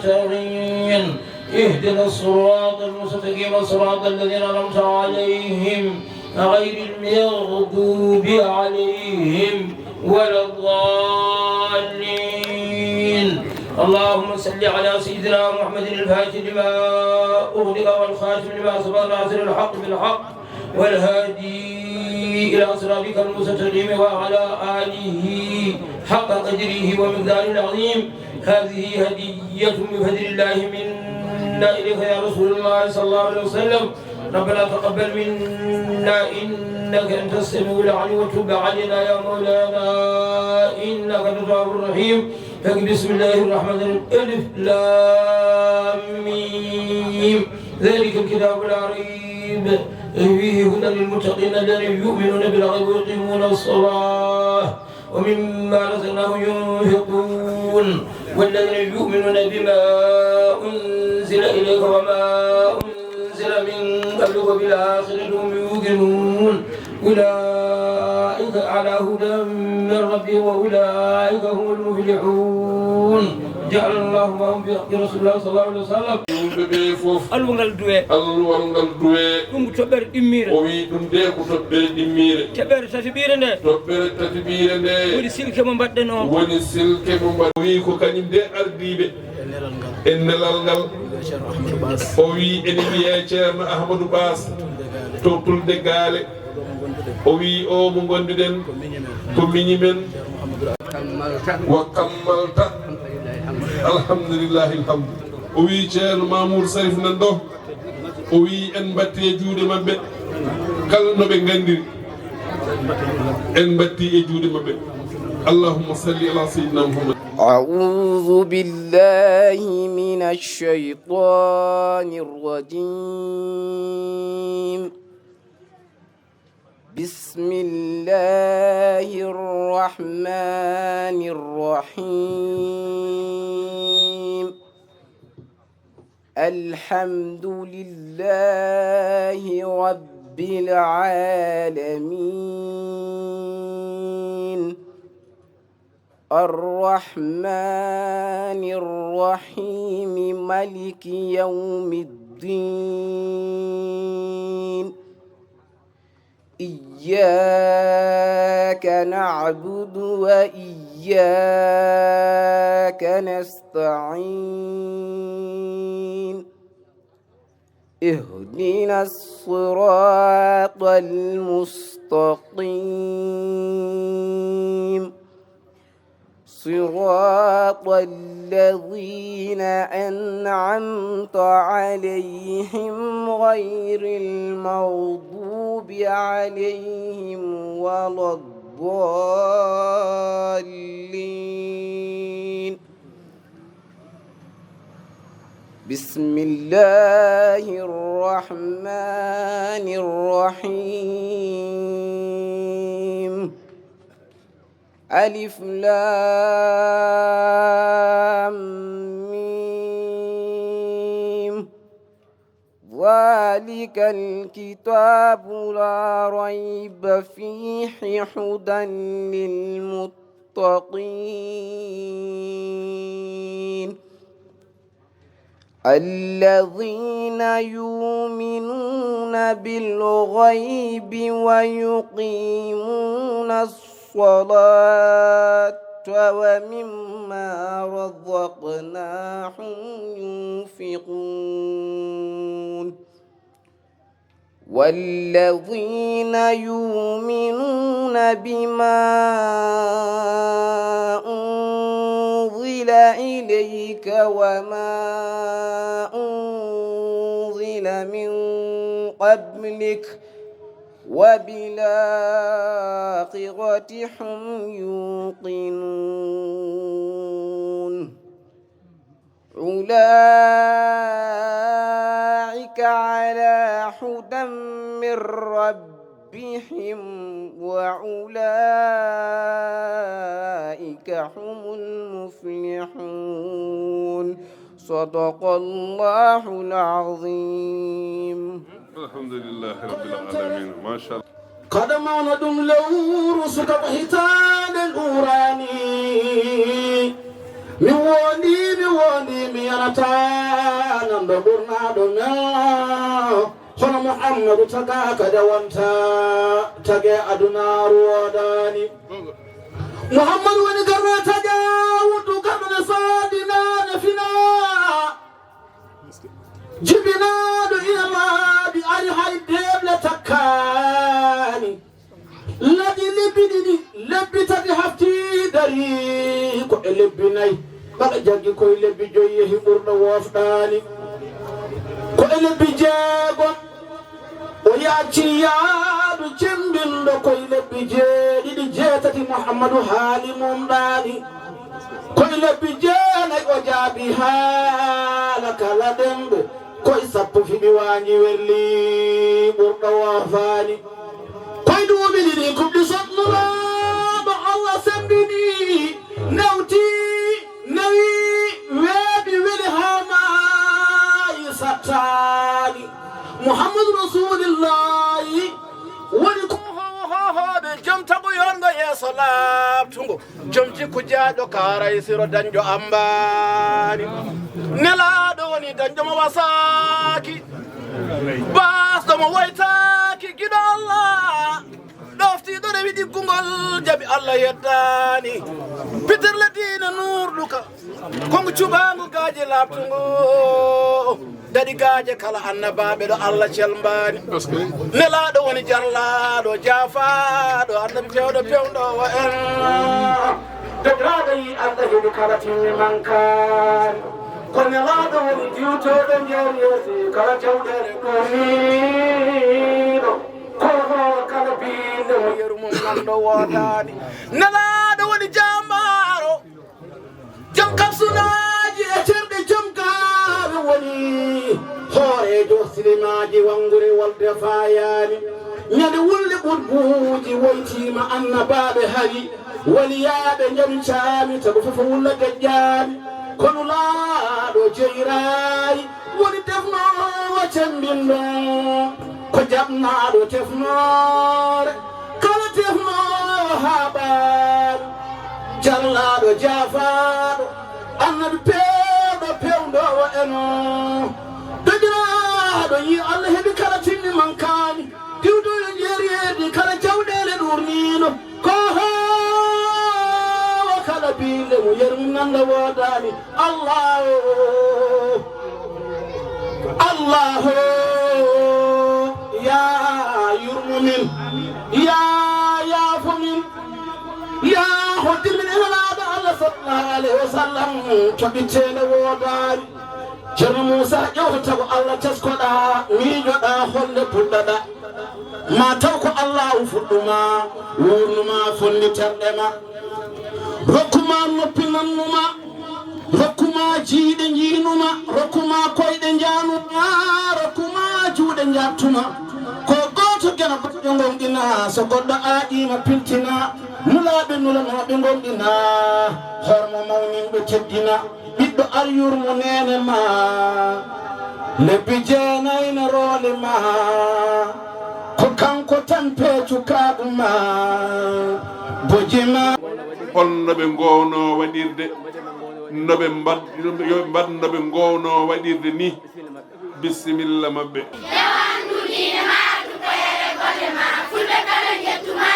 المستقيم اهدنا الصراط المستقيم صراط الذين أنعمت عليهم غير المغضوب عليهم ولا الضالين. اللهم صل على سيدنا محمد الفاتح لما أغلق والخاتم لما سبق ناصر الحق بالحق والهادي إلى صراطك المستقيم وعلى آله حق قدره ومقداره العظيم. هذه هدية بفضل الله منا إليك يا رسول الله صلى الله عليه وسلم. ربنا تقبل منا إنك أنت السميع العليم وتب علينا يا مولانا إنك أنت التواب الرحيم. بسم الله الرحمن الرحيم. ألف لام ميم ذلك الكتاب لا ريب فيه هدى للمتقين الذين يؤمنون بالغيب ويقيمون الصلاة ومما رزقناهم ينفقون والذين يؤمنون بما أنزل إليك وما أنزل من قبل وبالآخرة هم يوقنون أولئك على هدى من ربهم وأولئك هم المفلحون. جعل الله معهم برسول الله صلى الله عليه وسلم. alwongal duwe ɗum toɓɓere ɗimmire o wi ɗum de ko toɓɓere ɗimmire toɓɓere tatiɓire nde woni silke mo mbaɗɗen o woni silke mo mbaɗ o wi ko kañum de ardiɓe e nelal ngal o wi ene wiye ceerno Ahmadou Bass to Tulde Gaale o wi o mo gonduɗen ko miñimen wa kammalta alhamdulillahi alhamdu. o wi ceerno Mamoudou Sarif nan ɗo o wi en batti e juuɗe mabɓe kala no ɓe gandiri en batti e juuɗe mabɓe. اللهم صل على سيدنا محمد. أعوذ بالله من الشيطان الرجيم. بسم الله الرحمن الرحيم. الحمد لله رب العالمين الرحمن الرحيم مالك يوم الدين. إياك نعبد وإياك نستعين. اهدنا الصراط المستقيم صراط الذين أنعمت عليهم غير المغضوب عليهم ولا الضالين. بسم الله الرحمن الرحيم. ألف لام ميم ذلك الكتاب لا ريب فيه هدى للمتقين الذين يؤمنون بالغيب ويقيمون الصلاة ومما رزقناهم ينفقون والذين يؤمنون بما أنزل إليك وما أنزل من قبلك وبالآخرة هم يوقنون أولئك على هدى من ربهم وأولئك هم المفلحون. صدق الله العظيم. الحمد لله رب العالمين. ما شاء الله. قدم ندم له رسك بهتان الأوراني من وني ميرة do burna do na hono muhammadu taga kada wanta tage aduna ruwadani muhammadu wani garna taga wudu kana sadina nafina jibina do ila bi ali haydem la takani ladi libidini lebitati hafti dari ko lebinay baka jaggi koy lebbi joyi hiburdo wofdani ko lebbi jeego o yaaci yaadu cembindo koy lebbi jeeɗiɗi jeetati muhammadu haali mum ɗaani koy lebbi jeenay o jaabi haala kala ɗemɓe koy sappo fiɓi waañi welli ɓurɗo wofaani koy ɗuuɓi ɗiɗi kuɓɗi sotnulaaɗo allah sembini nawti nawi weeɓi weli haamayi sattani muhammadu rasulillahi woni ko hohoɓe joom tagu yongo yeeso laabtugo joom cikku jaaƴo karay siro dañƴo ambani nelaɗo woni dañƴomo wasaki basɗomo woytaki giɗo allah ɗoftiɗo rewi ɗiggugol jaaɓi allah yeddani pitirle diine nurɗuka kongo cuɓago gaaji labtugo daɗi gaaje kala annabaɓe ɗo allah celmbani nelaɗo woni jarlaɗo jaafaɗo annabi pewɗo pewɗowo en degraɗo yi allah heeɗi kala timmi mankani ko nelaɗo woni diwtoɗo jeeriyoti kala jawɗere ɗomiɗo koho kala biinde mo yeru mum nanɗo wodani nelaɗo woni jamaro jam kapsunaji e cerɗe joom gaaɓe woni hoorejo silimaji wangure walde fayani ñande wulde ɓurbuji woytima annabaɓe hari waliyaɓe jam caami tago fofo wulla deƴƴani kono laaɗo jeyrayi woni defnowo cembinɗo ko jaɓnaɗo tefnore kala tefnowo haɓaɗo jarlaɗo jaafaɗo annabi pewɗo pewɗowo eno dogiraɗo yi allah heeɓi kala tinni mankani diwdoyo jeeriyedi kala jawɗele ɗurnino koho kala biile mo yerum nanda wodani allahu allahu ya yurmu min ya yaafo min ya hoddir min elanaɗo allah sallallahu alayhi wa sallam toɓitene wodani ceerno moussa ƴewtotago allah teskoɗa miijoɗa holle puɗɗaɗa ma taw ko allahu fuɗɗuma wurnuma fonni terɗema rokkuma noppi nannuma rokkuma jiiɗe jiinuma rokkuma koyɗe januma rokkuma juuɗe jattuma ko goto gena goɗɗo gonɗina so goɗɗo aaƴima piltina nulaɓe nulanoɓe gonɗina hormo mawninɓe teddina ɓiɗɗo aryurmo nene ma lebbi jeenayno roole ma ko kanko tan peecukaɗu ma bojima holno ɓe gowno waɗirde noɓe yoɓe mbad noɓe gowno waɗirde ni bisimilla mabɓe lewandudine ma tukoyere golle ma fulɓe kala jettuma